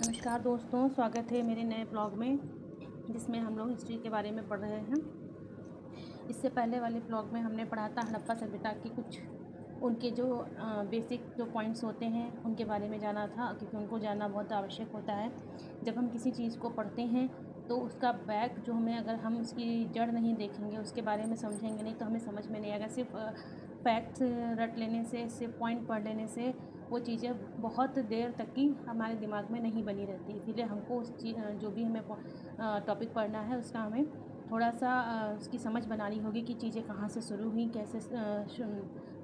नमस्कार दोस्तों, स्वागत है मेरे नए ब्लॉग में जिसमें हम लोग हिस्ट्री के बारे में पढ़ रहे हैं। इससे पहले वाले ब्लॉग में हमने पढ़ा था हड़प्पा सभ्यता की कुछ उनके जो बेसिक जो पॉइंट्स होते हैं उनके बारे में जाना था, क्योंकि उनको जानना बहुत आवश्यक होता है। जब हम किसी चीज़ को पढ़ते हैं तो उसका बैक जो हमें, अगर हम उसकी जड़ नहीं देखेंगे, उसके बारे में समझेंगे नहीं, तो हमें समझ में नहीं आएगा। सिर्फ फैक्ट्स रट लेने से, सिर्फ पॉइंट पढ़ लेने से वो चीज़ें बहुत देर तक की हमारे दिमाग में नहीं बनी रहती। इसीलिए हमको उस चीज़ जो भी हमें टॉपिक पढ़ना है उसका हमें थोड़ा सा उसकी समझ बनानी होगी कि चीज़ें कहाँ से शुरू हुई, कैसे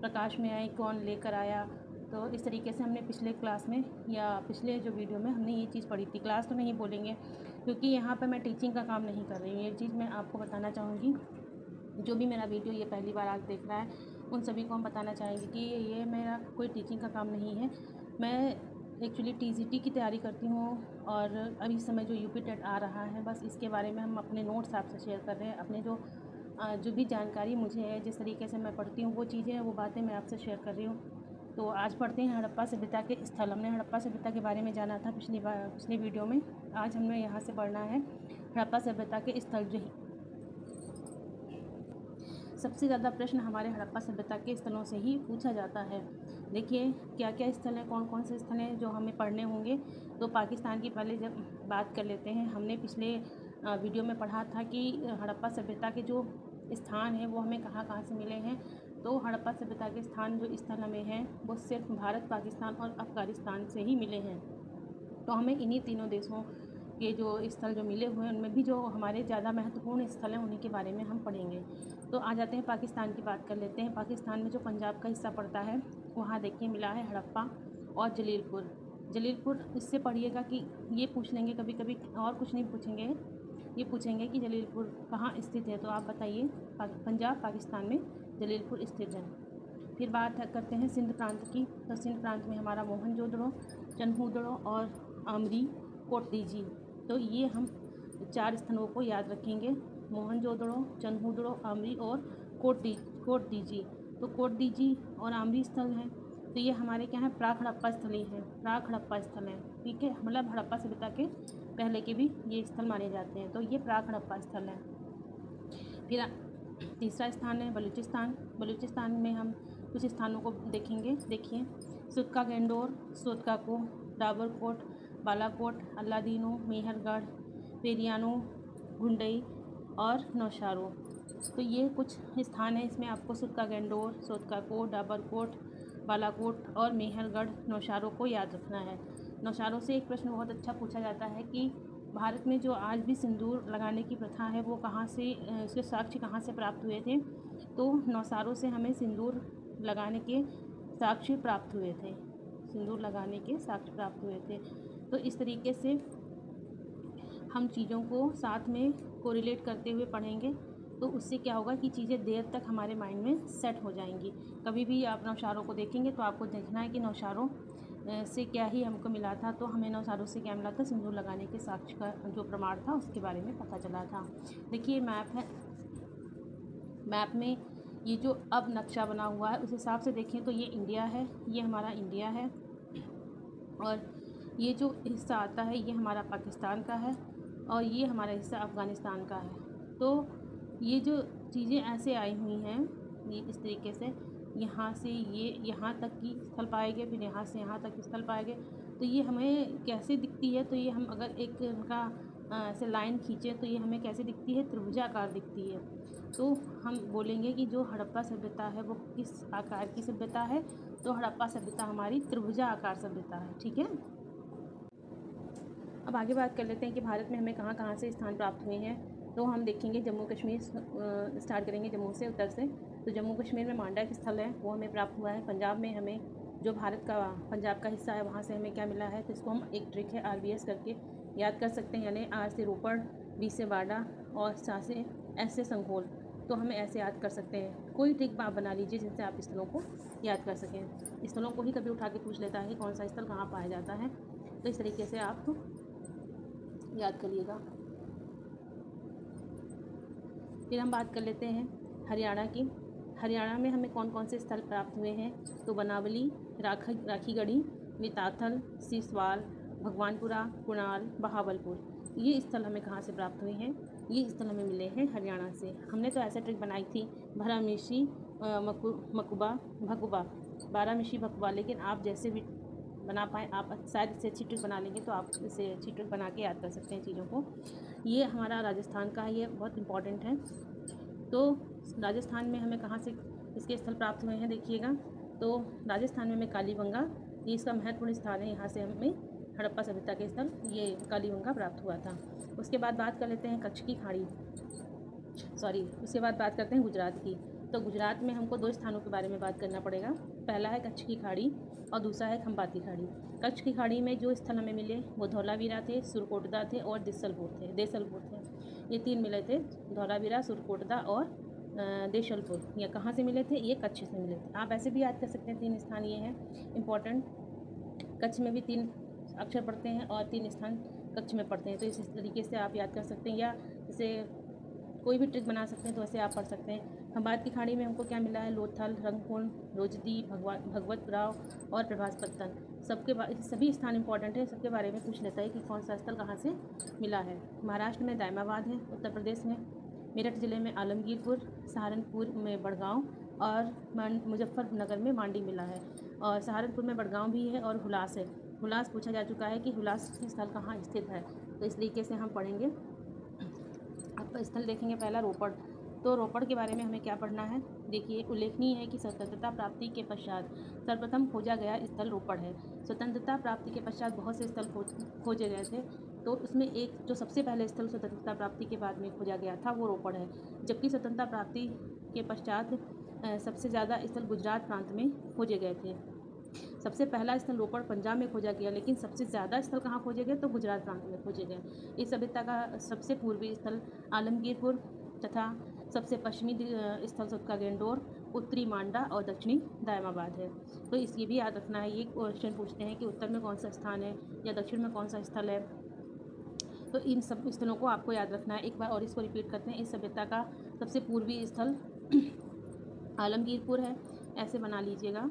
प्रकाश में आई, कौन लेकर आया। तो इस तरीके से हमने पिछले क्लास में या पिछले जो वीडियो में हमने ये चीज़ पढ़ी थी। क्लास तो नहीं बोलेंगे क्योंकि यहाँ पर मैं टीचिंग का काम नहीं कर रही हूँ। ये चीज़ मैं आपको बताना चाहूँगी। जो भी मेरा वीडियो ये पहली बार आज देख रहा है उन सभी को हम बताना चाहेंगे कि ये मेरा कोई टीचिंग का काम नहीं है। मैं एक्चुअली टीजीटी की तैयारी करती हूँ और अभी इस समय जो यूपी टेट आ रहा है, बस इसके बारे में हम अपने नोट्स आपसे शेयर कर रहे हैं। अपने जो भी जानकारी मुझे है, जिस तरीके से मैं पढ़ती हूँ, वो चीज़ें, वो बातें मैं आपसे शेयर कर रही हूँ। तो आज पढ़ते हैं हड़प्पा सभ्यता के स्थल। हमने हड़प्पा सभ्यता के बारे में जाना था पिछली वीडियो में। आज हमें यहाँ से पढ़ना है हड़प्पा सभ्यता के स्थल। जो सबसे ज़्यादा प्रश्न हमारे हड़प्पा सभ्यता के स्थलों से ही पूछा जाता है। देखिए क्या क्या स्थल हैं, कौन कौन से स्थल हैं जो हमें पढ़ने होंगे। तो पाकिस्तान की पहले जब बात कर लेते हैं, हमने पिछले वीडियो में पढ़ा था कि हड़प्पा सभ्यता के जो स्थान हैं वो हमें कहाँ कहाँ से मिले हैं। तो हड़प्पा सभ्यता के स्थान जो स्थल हमें हैं वो सिर्फ भारत, पाकिस्तान और अफ़गानिस्तान से ही मिले हैं। तो हमें इन्हीं तीनों देशों के जो स्थल जो मिले हुए हैं उनमें भी जो हमारे ज़्यादा महत्वपूर्ण स्थल हैं उन्हीं के बारे में हम पढ़ेंगे। तो आ जाते हैं पाकिस्तान की बात कर लेते हैं। पाकिस्तान में जो पंजाब का हिस्सा पड़ता है वहाँ देखिए मिला है हड़प्पा और जलीलपुर। जलीलपुर इससे पढ़िएगा कि ये पूछ लेंगे कभी कभी, और कुछ नहीं पूछेंगे, ये पूछेंगे कि जलीलपुर कहाँ स्थित है। तो आप बताइए, पंजाब पाकिस्तान में जलीलपुर स्थित है। फिर बात करते हैं सिंध प्रांत की। तो सिंध प्रांत में हमारा मोहनजोदड़ो, चनहूदड़ो और आमरी कोटदीजी। तो ये हम 4 स्थलों को याद रखेंगे, मोहनजोदड़ो, चनहूदड़ो, आमरी और कोटदीजी। तो कोटदीजी और आमरी स्थल हैं, तो ये हमारे क्या हैं, प्राक हड़प्पा स्थल ही हैं, प्राक हड़प्पा स्थल हैं। ठीक है, मतलब हड़प्पा सभ्यता के पहले के भी ये स्थल माने जाते हैं। तो ये प्राक हड़प्पा स्थल हैं। फिर तीसरा स्थान है बलूचिस्तान। बलूचिस्तान में हम कुछ स्थानों को देखेंगे। देखिए सुदका गेंडोर, सोदकाको, डाबरकोट, बालाकोट, अल्लादीनो, मेहरगढ़, पेरियानो, घुंडई और नौशारो। तो ये कुछ स्थान हैं। इसमें आपको सुदका गेंडोर, सोदकाको, डाबरकोट, बालाकोट और मेहरगढ़, नौशारो को याद रखना है। नौशारो से एक प्रश्न बहुत अच्छा पूछा जाता है कि भारत में जो आज भी सिंदूर लगाने की प्रथा है वो कहाँ से, इसके साक्ष्य कहाँ से प्राप्त हुए थे। तो नौशारों से हमें सिंदूर लगाने के साक्ष्य प्राप्त हुए थे, सिंदूर लगाने के साक्ष्य प्राप्त हुए थे। तो इस तरीके से हम चीज़ों को साथ में कोरिलेट करते हुए पढ़ेंगे तो उससे क्या होगा कि चीज़ें देर तक हमारे माइंड में सेट हो जाएंगी। कभी भी आप नौशारों को देखेंगे तो आपको देखना है कि नौशारों से क्या ही हमको मिला था। तो हमें नौशारों से क्या मिला था, सिंदूर लगाने के साक्ष्य का जो प्रमाण था उसके बारे में पता चला था। देखिए मैप है, मैप में ये जो अब नक्शा बना हुआ है उस हिसाब से देखें तो ये इंडिया है, ये हमारा इंडिया है, और ये जो हिस्सा आता है ये हमारा पाकिस्तान का है, और ये हमारा हिस्सा अफ़गानिस्तान का है। तो ये जो चीज़ें ऐसे आई हुई हैं, ये इस तरीके से यहाँ से ये यहाँ तक की स्थल पाए गए, फिर यहाँ से यहाँ तक स्थल पाए गए। तो ये हमें कैसे दिखती है, तो ये हम अगर एक उनका ऐसे लाइन खींचें तो ये हमें कैसे दिखती है, त्रिभुजाकार दिखती है। तो हम बोलेंगे कि जो हड़प्पा सभ्यता है वो किस आकार की सभ्यता है। तो हड़प्पा सभ्यता हमारी त्रिभुजा आकार सभ्यता है। ठीक है, अब आगे बात कर लेते हैं कि भारत में हमें कहाँ कहाँ से स्थान प्राप्त हुए हैं। तो हम देखेंगे जम्मू कश्मीर, स्टार्ट करेंगे जम्मू से, उत्तर से। तो जम्मू कश्मीर में मांडक स्थल है वो हमें प्राप्त हुआ है। पंजाब में हमें जो भारत का पंजाब का हिस्सा है वहाँ से हमें क्या मिला है, तो इसको हम एक ट्रिक है RBS करके याद कर सकते हैं। यानी R से रोपड़, B से बाडा और S से संघोल। तो हमें ऐसे याद कर सकते हैं। कोई ट्रिक आप बना लीजिए जिनसे आप स्थलों को याद कर सकें। स्थलों को ही कभी उठा के पूछ लेता है कि कौन सा स्थल कहाँ पाया जाता है। तो इस तरीके से आप याद करिएगा। फिर हम बात कर लेते हैं हरियाणा की। हरियाणा में हमें कौन कौन से स्थल प्राप्त हुए हैं। तो बनावली, राखीगढ़ी, मिताथल, सिसवाल, भगवानपुरा, कुणाल, बहावलपुर। ये स्थल हमें कहाँ से प्राप्त हुए हैं? ये स्थल हमें मिले हैं हरियाणा से। हमने तो ऐसे ट्रिक बनाई थी भरामिशी, मकुबा, भगुबा, बारामिशी, भगुबा, लेकिन आप जैसे भी बना पाएँ, आप शायद इससे अच्छी ट्रिक बना लेंगे तो आप इससे अच्छी ट्रिक बना के याद कर सकते हैं चीज़ों को। ये हमारा राजस्थान का है, ये बहुत इम्पॉर्टेंट है। तो राजस्थान में हमें कहाँ से इसके स्थल प्राप्त हुए हैं देखिएगा। तो राजस्थान में हमें कालीबंगा, ये इसका महत्वपूर्ण स्थान है। यहाँ से हमें हड़प्पा सभ्यता के स्थल ये कालीबंगा प्राप्त हुआ था। उसके बाद बात कर लेते हैं कच्छ की खाड़ी, उसके बाद बात करते हैं गुजरात की। तो गुजरात में हमको 2 स्थानों के बारे में बात करना पड़ेगा। पहला है कच्छ की खाड़ी और दूसरा है खंबाती खाड़ी। कच्छ की खाड़ी में जो स्थल हमें मिले वो धौलावीरा थे, सुरकोटदा थे और देसलपुर थे। ये 3 मिले थे, धौलावीरा, सुरकोटदा और देशलपुर। ये कहाँ से मिले थे? ये कच्छ से मिले थे। आप ऐसे भी याद कर सकते हैं, 3 स्थान ये हैं इम्पॉर्टेंट। कच्छ में भी 3 अक्षर पढ़ते हैं और 3 स्थान कच्छ में पढ़ते हैं। तो इस तरीके से आप याद कर सकते हैं, या जैसे कोई भी ट्रिक बना सकते हैं तो ऐसे आप पढ़ सकते हैं। खंबात की खाड़ी में हमको क्या मिला है? लोथल, रंगकुंड, रोजदी, भगवत राव और प्रभास पत्तन। सभी स्थान इंपॉर्टेंट है। सबके बारे में पूछ लेता है कि कौन सा स्थल कहाँ से मिला है। महाराष्ट्र में दायमाबाद है, उत्तर प्रदेश में मेरठ ज़िले में आलमगीरपुर, सहारनपुर में बड़गांव और मुजफ्फरनगर में मांडी मिला है। और सहारनपुर में बड़गांव भी है और हुलास है। हुलास पूछा जा चुका है कि हुलास स्थल कहाँ स्थित है, तो इस तरीके से हम पढ़ेंगे। अब स्थल देखेंगे, पहला रोपड़। तो रोपड़ के बारे में हमें क्या पढ़ना है? देखिए, उल्लेखनीय है कि स्वतंत्रता प्राप्ति के पश्चात सर्वप्रथम खोजा गया स्थल रोपड़ है। स्वतंत्रता प्राप्ति के पश्चात बहुत से स्थल खोजे गए थे, तो उसमें एक जो सबसे पहले स्थल स्वतंत्रता प्राप्ति के बाद में खोजा गया था वो रोपड़ है। जबकि स्वतंत्रता प्राप्ति के पश्चात सबसे ज़्यादा स्थल गुजरात प्रांत में खोजे गए थे। सबसे पहला स्थल रोपड़ पंजाब में खोजा गया, लेकिन सबसे ज़्यादा स्थल कहाँ खोजे गए? तो गुजरात प्रांत में खोजे गए। इस सभ्यता का सबसे पूर्वी स्थल आलमगीरपुर तथा सबसे पश्चिमी स्थल सुतका गेंडोर, उत्तरी मांडा और दक्षिणी दायमाबाद है। तो ये भी याद रखना है। ये क्वेश्चन पूछते हैं कि उत्तर में कौन सा स्थान है या दक्षिण में कौन सा स्थल है, तो इन सब स्थलों को आपको याद रखना है। एक बार और इसको रिपीट करते हैं। इस सभ्यता का सबसे पूर्वी स्थल आलमगीरपुर है, ऐसे बना लीजिएगा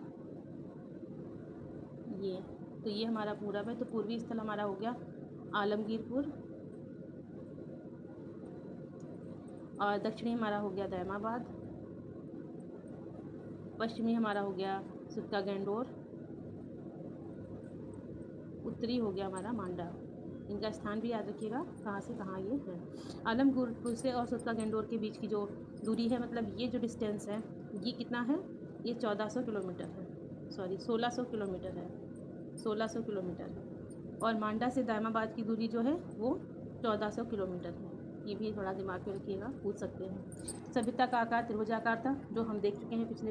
ये। तो ये हमारा पूरब है, तो पूर्वी स्थल हमारा हो गया आलमगीरपुर और दक्षिणी हमारा हो गया दायमाबाद, पश्चिमी हमारा हो गया सुतका गेंडोर, उत्तरी हो गया हमारा मांडा। इनका स्थान भी याद रखिएगा कहाँ से कहाँ ये है। आलमगीरपुर से और सुतका गेंडोर के बीच की जो दूरी है, मतलब ये जो डिस्टेंस है, ये कितना है? ये 1400 किलोमीटर है, 1600 किलोमीटर है, 1600 किलोमीटर। और मांडा से दायमाबाद की दूरी जो है वो 1400 किलोमीटर है। ये भी थोड़ा दिमाग में रखिएगा, पूछ सकते हैं। सभ्यता का आकार त्रिभुजाकार था, जो हम देख चुके हैं पिछले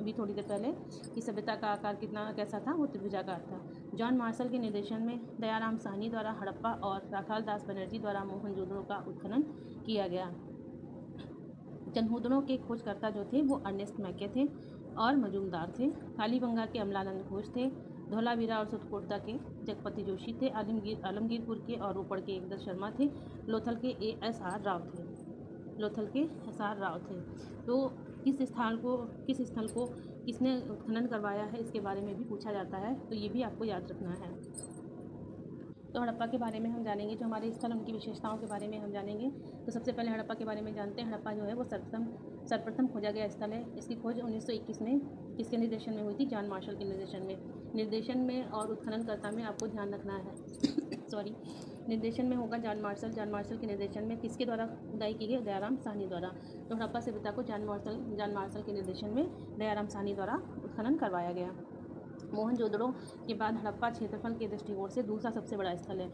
अभी थोड़ी देर पहले कि सभ्यता का आकार कैसा था? वो त्रिभुजाकार था। जॉन मार्शल के निर्देशन में दयाराम साहनी द्वारा हड़प्पा और राखाल दास बनर्जी द्वारा मोहनजोदड़ो का उत्खनन किया गया। जनहुदड़ों के खोजकर्ता जो थे वो अर्नेस्ट मैके थे और मजूमदार थे। कालीबंगा के अमलानंद घोष थे। धौलावीरा और सुरकोटदा के जगपति जोशी थे। आलमगीरपुर के और रोपड़ के एकदर शर्मा थे। लोथल के एस.आर. राव थे। तो किस स्थल को किसने उत्खनन करवाया है, इसके बारे में भी पूछा जाता है, तो ये भी आपको याद रखना है। तो हड़प्पा के बारे में हम जानेंगे, जो हमारे स्थल उनकी विशेषताओं के बारे में हम जानेंगे। तो सबसे पहले हड़प्पा के बारे में जानते हैं। हड़प्पा जो है वो सर्वप्रथम खोजा गया स्थल है। इसकी खोज 1921 में किसके निर्देशन में हुई थी? जॉन मार्शल के निर्देशन में और उत्खननकर्ता में आपको ध्यान रखना है निर्देशन में होगा जॉन मार्शल के निर्देशन में। किसके द्वारा खुदाई की गई? दयाराम साहनी द्वारा। तो हड़प्पा सभ्यता को जॉन मार्शल के निर्देशन में दयाराम साहनी द्वारा उत्खनन करवाया गया। मोहनजोदड़ो के बाद हड़प्पा क्षेत्रफल के दृष्टिकोण से दूसरा सबसे बड़ा स्थल है।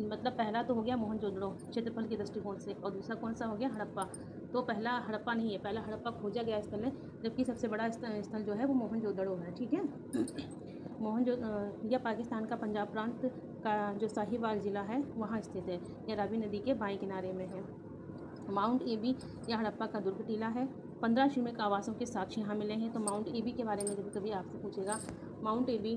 मतलब पहला तो हो गया मोहनजोदड़ो क्षेत्रफल के दृष्टिकोण से, और दूसरा कौन सा हो गया? हड़प्पा। तो पहला हड़प्पा नहीं है, पहला हड़प्पा खोजा गया स्थल है, जबकि सबसे बड़ा स्थल जो है वो मोहनजोदड़ो है। ठीक है। यह पाकिस्तान का पंजाब प्रांत का जो साहिवाल ज़िला है वहाँ स्थित है। यह रावी नदी के बाएं किनारे में है। माउंट एबी यह हड़प्पा का दुर्ग टीला है। 15 श्रमिक आवासों के साक्ष्य यहाँ मिले हैं। तो माउंट एबी के बारे में जब कभी आपसे पूछेगा, माउंट एबी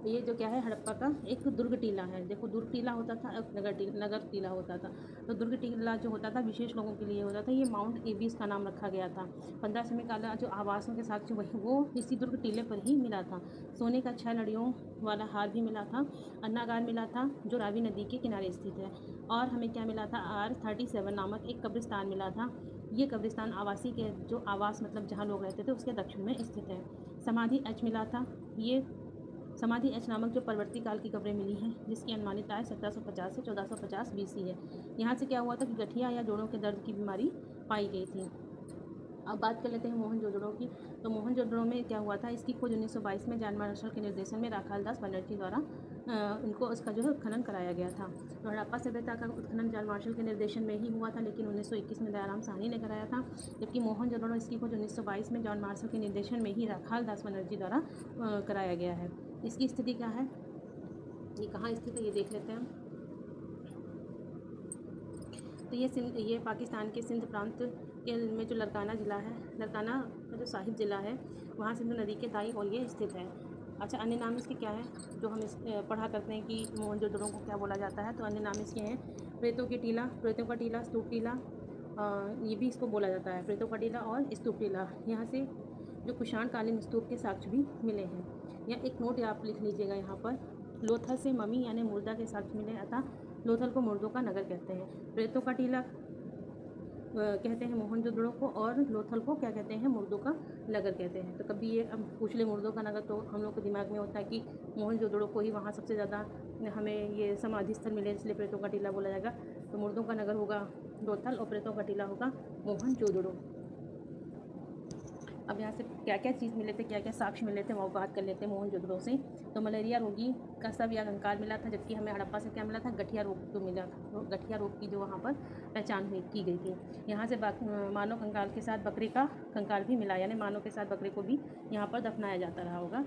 ये जो क्या है हड़प्पा का एक दुर्ग टीला है। देखो दुर्ग टीला होता था, अब नगर टीला होता था। तो दुर्ग टीला जो होता था विशेष लोगों के लिए होता था। ये माउंट एबी इसका नाम रखा गया था। 15 समय काला जो आवासों के साक्ष्य वही वो इसी दुर्ग टीले पर ही मिला था। सोने का 6 लड़ियों वाला हार भी मिला था। अन्नागार मिला था जो रावी नदी के किनारे स्थित है। और हमें क्या मिला था, R37 नामक एक कब्रिस्तान मिला था। ये कब्रिस्तान आवासी के जो आवास मतलब जहाँ लोग रहते थे उसके दक्षिण में स्थित है। समाधि एच मिला था। ये समाधि एच नामक जो परवर्ती काल की कब्रें मिली हैं जिसकी अनुमानित आय 1750 से 1450 BC है। यहाँ से क्या हुआ था कि गठिया या जोड़ों के दर्द की बीमारी पाई गई थी। अब बात कर लेते हैं मोहनजोदड़ो की। तो मोहनजोदड़ो में क्या हुआ था, इसकी खोज 1922 में जॉन मार्शल के निर्देशन में राखाल दास बनर्जी द्वारा इनको उसका जो है उत्खनन कराया गया था। तो हड़प्पा सभ्यता का उत्खनन जॉन मार्शल के निर्देशन में ही हुआ था, लेकिन 1921 में दयाराम साहनी ने कराया था। जबकि मोहनजोदड़ो इसकी खोज 1922 में जॉन मार्शल के निर्देशन में ही राखाल दास बनर्जी द्वारा कराया गया है। इसकी स्थिति क्या है, ये कहाँ स्थित है ये देख लेते हैं। तो ये पाकिस्तान के सिंध प्रांत के में जो लरकाना ज़िला है, लरकाना का जो साहिब ज़िला है वहाँ सिंधु नदी के दाईं ओर ये स्थित है। अच्छा, अन्य नाम इसके क्या है जो हम पढ़ा करते हैं कि मोहनजोदड़ो को क्या बोला जाता है। तो अन्य नाम इसके हैं प्रेतों की टीला, प्रेतों का टीला, स्तूप टीला, ये भी इसको बोला जाता है, प्रेतों का टीला और स्तूप टीला। यहाँ से जो कुषाण कालीन स्तूप के साक्ष्य भी मिले हैं। या एक नोट आप लिख लीजिएगा यहाँ पर, लोथल से मम्मी यानी मुर्दा के साक्ष्य मिले, अतः लोथल को मुर्दों का नगर कहते हैं। प्रेतों का टीला कहते हैं मोहनजोदड़ो को, और लोथल को क्या कहते हैं, मुर्दों का नगर कहते हैं। तो कभी ये अब पूछ ले मुर्दों का नगर, तो हम लोग के दिमाग में होता है कि मोहनजोदड़ो को ही वहाँ सबसे ज़्यादा हमें ये समाधि स्थल मिले, इसलिए प्रेतों का टीला बोला जाएगा। तो मुर्दों का नगर होगा लोथल और प्रेतों का टीला होगा मोहनजोदड़ो। अब यहाँ से क्या क्या चीज़ मिले थे, क्या क्या साक्ष्य मिले थे वो बात कर लेते हैं मोहनजोदड़ो से। तो मलेरिया रोगी का शव या कंकाल मिला था, जबकि हमें हड़प्पा से क्या मिला था, गठिया रोग जो मिला था। तो गठिया रोग की जो वहाँ पर पहचान की गई थी। यहाँ से मानव कंकाल के साथ बकरे का कंकाल भी मिला, यानी मानव के साथ बकरे को भी यहाँ पर दफनाया जाता रहा होगा।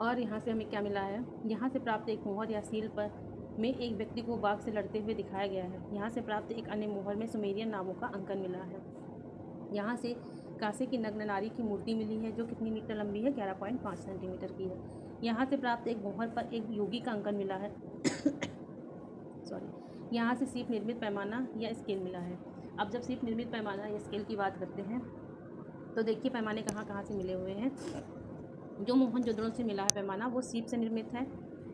और यहाँ से हमें क्या मिला है, यहाँ से प्राप्त एक मोहर या सील पर में एक व्यक्ति को बाघ से लड़ते हुए दिखाया गया है। यहाँ से प्राप्त एक अन्य मोहर में सुमेरियन नामों का अंकन मिला है। यहाँ से कांसे की नग्न नारी की मूर्ति मिली है जो कितनी मीटर लंबी है, 11.5 सेंटीमीटर की है। यहाँ से प्राप्त एक मोहर पर एक योगी का अंकन मिला है सॉरी। यहाँ से सीप निर्मित पैमाना या स्केल मिला है। अब जब सीप निर्मित पैमाना या स्केल की बात करते हैं तो देखिए पैमाने कहाँ कहाँ से मिले हुए हैं। जो मोहनजोदड़ो से मिला है पैमाना वो सीप से निर्मित है,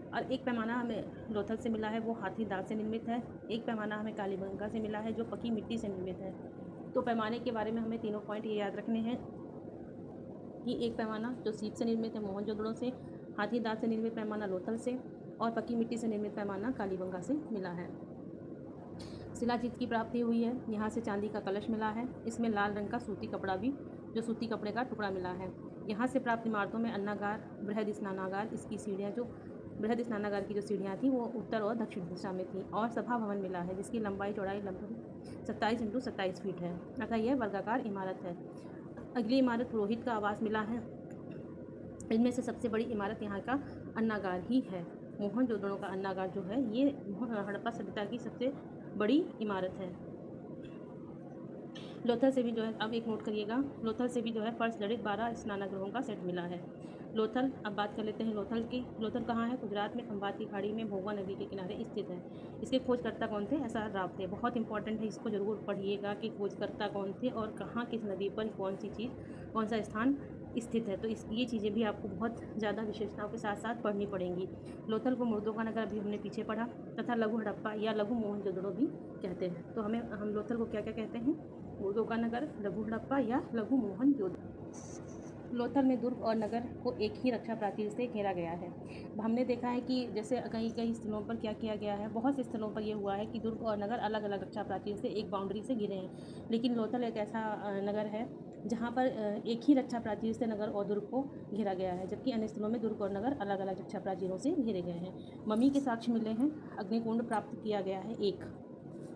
और एक पैमाना हमें लोथल से मिला है वो हाथी दांत से निर्मित है। एक पैमाना हमें कालीबंगा से मिला है जो पकी मिट्टी से निर्मित है। तो पैमाने के बारे में हमें तीनों पॉइंट ये याद रखने हैं कि एक पैमाना जो सीप से निर्मित है मोहनजोदड़ो से, हाथी दांत से निर्मित पैमाना लोथल से, और पक्की मिट्टी से निर्मित पैमाना कालीबंगा से मिला है। शिलाजीत की प्राप्ति हुई है। यहाँ से चांदी का कलश मिला है, इसमें लाल रंग का सूती कपड़ा भी जो सूती कपड़े का टुकड़ा मिला है। यहाँ से प्राप्त इमारतों में अन्नागार, बृहद स्नानागार, इसकी सीढ़ियाँ जो बृहद स्नानागार की जो सीढ़ियाँ थी वो उत्तर और दक्षिण दिशा में थी, और सभा भवन मिला है जिसकी लंबाई चौड़ाई लगभग 27 × 27 फीट है, अतः यह वर्गाकार इमारत है। अगली इमारत पुरोहित का आवास मिला है। इनमें से सबसे बड़ी इमारत यहाँ का अन्नागार ही है। मोहनजोदड़ो का अन्नागार जो है ये हड़प्पा सभ्यता की सबसे बड़ी इमारत है। लोथल से भी जो है, अब एक नोट करिएगा, लोथल से भी जो है फर्श जड़ित 12 स्नानगृहों का सेट मिला है। लोथल, अब बात कर लेते हैं लोथल की। लोथल कहाँ है, गुजरात में खंभात की खाड़ी में भोगवा नदी के किनारे स्थित है। इसके खोजकर्ता कौन थे, SR राव थे। बहुत इंपॉर्टेंट है, इसको जरूर पढ़िएगा कि खोजकर्ता कौन थे और कहाँ किस नदी पर कौन सी चीज़ कौन सा स्थान स्थित है। तो ये चीज़ें भी आपको बहुत ज़्यादा विशेषताओं के साथ साथ पढ़नी पड़ेंगी। लोथल को मुर्दों का नगर अभी हमने पीछे पढ़ा, तथा लघु हड़प्पा या लघु मोहनजोदड़ो भी कहते हैं। तो हम लोथल को क्या क्या कहते हैं, मुर्दों का नगर, लघु हड़प्पा या लघु मोहनजोदड़ो। लोथल में दुर्ग और नगर को एक ही रक्षा प्राचीर से घेरा गया है। हमने देखा है कि जैसे कई कई स्थलों पर क्या किया गया है, बहुत से स्थलों पर यह हुआ है कि दुर्ग और नगर अलग अलग रक्षा प्राचीर से एक बाउंड्री से घिरे हैं, लेकिन लोथल एक ऐसा नगर है जहाँ पर एक ही रक्षा प्राचीर से नगर और दुर्ग को घेरा गया है, जबकि अन्य स्थलों में दुर्ग और नगर अलग अलग रक्षा प्राचीरों से घेरे गए हैं। मम्मी के साक्ष्य मिले हैं। अग्निकुंड प्राप्त किया गया है एक,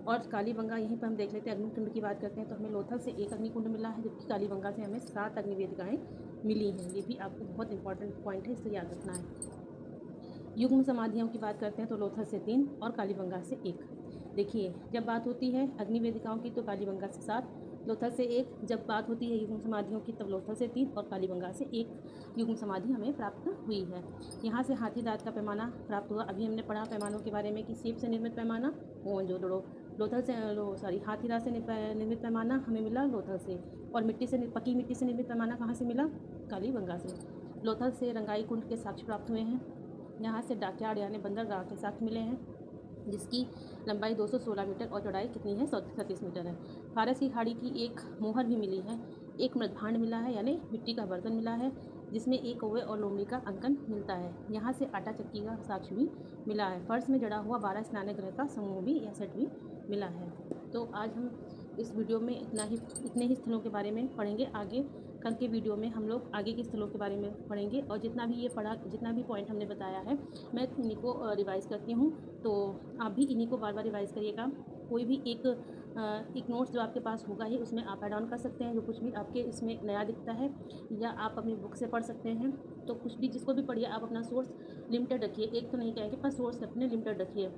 और कालीबंगा यहीं पर हम देख लेते हैं। अग्निकुंड की बात करते हैं तो हमें लोथल से एक अग्निकुंड मिला है, जबकि कालीबंगा से हमें 7 अग्निवेदिकाएँ मिली हैं। ये भी आपको बहुत इंपॉर्टेंट पॉइंट है, इसे याद रखना है। युग्म समाधियों की बात करते हैं तो लोथल से 3 और कालीबंगा से 1। देखिए जब बात होती है अग्निवेदिकाओं की तो कालीबंगा से 7, लोथल से 1 जब बात होती है युग्म समाधियों की, तब लोथल से 3 और कालीबंगा से 1 युग्म समाधि हमें प्राप्त हुई है। यहाँ से हाथी दांत का पैमाना प्राप्त हुआ। अभी हमने पढ़ा पैमानों के बारे में कि सेब से निर्मित पैमाना मोहनजोदड़ो, लोथल से हाथी दांत से निर्मित पैमाना हमें मिला लोथल से, और पकी मिट्टी से निर्मित पैमाना कहाँ से मिला? कालीबंगा से। लोथल से रंगाई कुंड के साक्ष्य प्राप्त हुए हैं। यहाँ से डाकयार्ड यानी बंदरगाह के साक्ष्य मिले हैं, जिसकी लंबाई 216 मीटर और चौड़ाई कितनी है? 37 मीटर है। फारस की खाड़ी की एक मोहर भी मिली है। एक मृदभांड मिला है यानी मिट्टी का बर्तन मिला है, जिसमें एक कौवे और लोमड़ी का अंकन मिलता है। यहाँ से आटा चक्की का साक्ष्य भी मिला है। फर्श में जड़ा हुआ 12 स्नान ग्रह का समूह भी या सेट भी मिला है। तो आज हम इस वीडियो में इतने ही स्थलों के बारे में पढ़ेंगे। आगे कल के वीडियो में हम लोग आगे के स्थलों के बारे में पढ़ेंगे, और जितना भी पॉइंट हमने बताया है मैं इन्हीं को रिवाइज़ करती हूँ, तो आप भी इन्हीं को बार बार रिवाइज़ करिएगा। कोई भी एक नोट्स जो आपके पास होगा ही उसमें आप ऐड ऑन कर सकते हैं, जो कुछ भी आपके इसमें नया दिखता है, या आप अपनी बुक से पढ़ सकते हैं। तो कुछ भी जिसको भी पढ़िए आप अपना सोर्स लिमिटेड रखिए, एक तो नहीं कहेंगे पर सोर्स अपने लिमिटेड रखिए।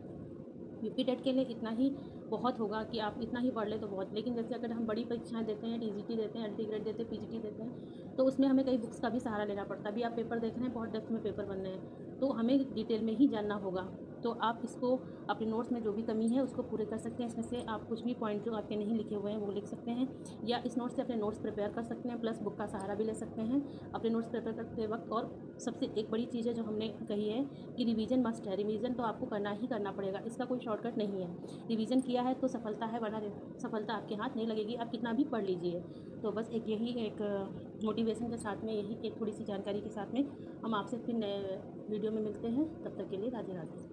यूपी टेट के लिए इतना ही बहुत होगा कि आप इतना ही पढ़ लें तो बहुत। लेकिन जैसे अगर हम बड़ी परीक्षाएं देते हैं, टीजीटी देते हैं, एलटी ग्रेड देते हैं, पीजीटी देते हैं, तो उसमें हमें कई बुक्स का भी सहारा लेना पड़ता है। अभी आप पेपर देख रहे हैं, बहुत डेप्थ में पेपर बन रहे हैं, तो हमें डिटेल में ही जानना होगा। तो आप इसको अपने नोट्स में जो भी कमी है उसको पूरे कर सकते हैं। इसमें से आप कुछ भी पॉइंट जो आपके नहीं लिखे हुए हैं वो लिख सकते हैं, या इस नोट से अपने नोट्स प्रिपेयर कर सकते हैं, प्लस बुक का सहारा भी ले सकते हैं अपने नोट्स प्रिपेयर करते वक्त। और सबसे एक बड़ी चीज़ है जो हमने कही है कि रिवीजन मस्ट है। रिवीजन तो आपको करना ही करना पड़ेगा, इसका कोई शॉर्टकट नहीं है। रिवीजन किया है तो सफलता है, वरना सफलता आपके हाथ नहीं लगेगी, आप कितना भी पढ़ लीजिए। तो बस यही एक मोटिवेशन के साथ में, यही एक थोड़ी सी जानकारी के साथ में हम आपसे फिर नए वीडियो में मिलते हैं। तब तक के लिए राधे राधे।